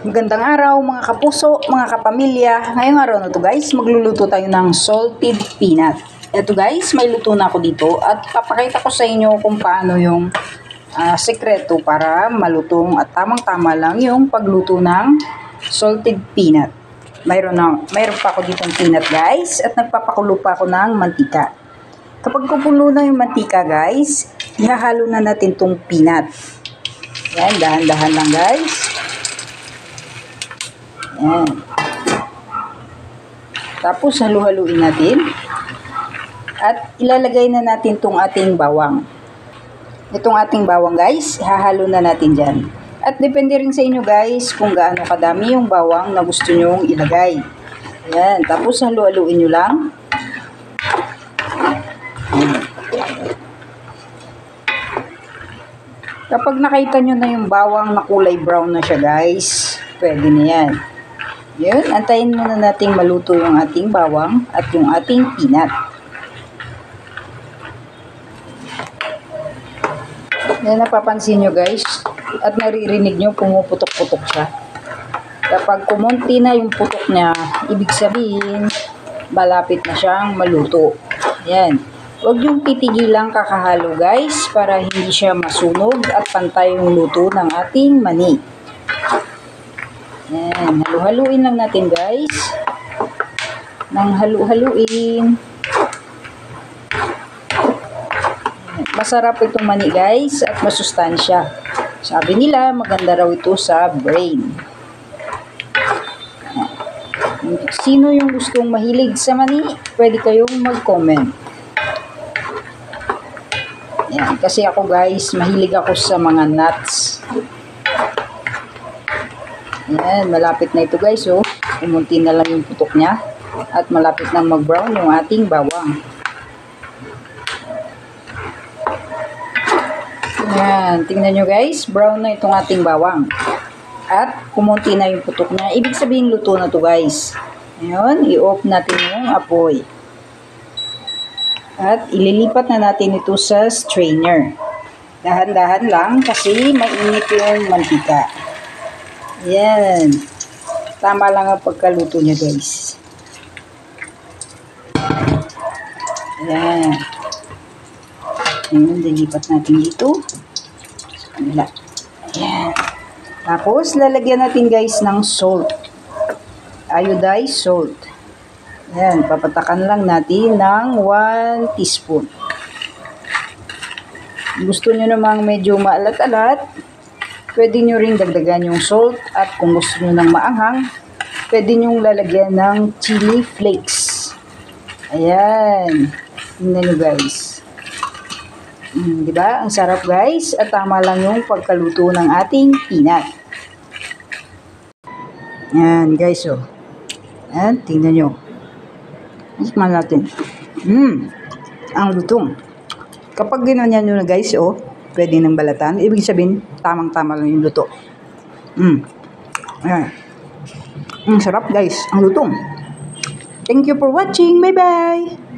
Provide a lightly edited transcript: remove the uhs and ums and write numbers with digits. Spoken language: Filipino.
Magandang araw mga kapuso, mga kapamilya. Ngayong araw na to guys, magluluto tayo ng salted peanut. Ito guys, may luto na ako dito at papakita ko sa inyo kung paano yung sekreto para malutong at tamang-tama lang yung pagluto ng salted peanut. Mayroon pa ako ditong peanut guys at nagpapakulo pa ako ng mantika. Kapag kupulo na yung mantika guys, ihahalo na natin tong peanut. Yan, dahan-dahan lang guys. Yan. Tapos halu-haluin natin. At ilalagay na natin itong ating bawang. Itong ating bawang guys, hahalo na natin dyan. At depende rin sa inyo guys kung gaano kadami yung bawang na gusto nyong ilagay. Yan. Tapos halu-haluin nyo lang. Yan. Kapag nakita nyo na yung bawang na kulay brown na siya guys, pwede na yan. Yun, antayin muna nating maluto yung ating bawang at yung ating peanut. Yan, napapansin nyo guys at naririnig nyo pumuputok-putok siya. Kapag kumunti na yung putok niya, ibig sabihin malapit na siyang maluto. Yan. Huwag yung titigilang kakahalo guys para hindi siya masunog at pantay yung luto ng ating mani. Yan, halu-haluin lang natin guys. Nang halu-haluin. Masarap itong mani guys at masustansya. Sabi nila maganda raw ito sa brain. Sino yung gustong mahilig sa mani? Pwede kayong mag-comment. Yan, kasi ako guys, mahilig ako sa mga nuts. Yan, malapit na ito guys, oh. Umunti na lang yung putok niya. At malapit na mag-brown yung ating bawang. Yan, tingnan nyo guys, brown na itong ating bawang. At kumunti na yung putok niya. Ibig sabihin luto na to guys. Ngayon, i-off natin yung apoy. At ililipat na natin ito sa strainer. Dahan-dahan lang kasi mainit yung mantika. Yan. Tama lang ang pagkaluto niya guys. Yan. Ngayon, dilipat natin dito. Sa kanila. Yan. Tapos, lalagyan natin guys ng salt. Iodized salt. Yan, papatakan lang natin ng 1 teaspoon. Gusto nyo namang medyo maalat-alat, pwede nyo ring dagdagan yung salt at kung gusto nyo ng maanghang, pwede nyo lalagyan ng chili flakes. Ayan, tingnan nyo guys. Diba? Ang sarap guys at tama lang yung pagkaluto ng ating peanut. Ayan guys, oh. Ayan, tingnan nyo. Tikman natin. Ang lutong. Kapag ginanyan nyo na guys, oh, pwede nang balatan. Ibig sabihin, tamang-tama lang yung luto. Ayan. Sarap guys. Ang lutong. Thank you for watching. Bye-bye.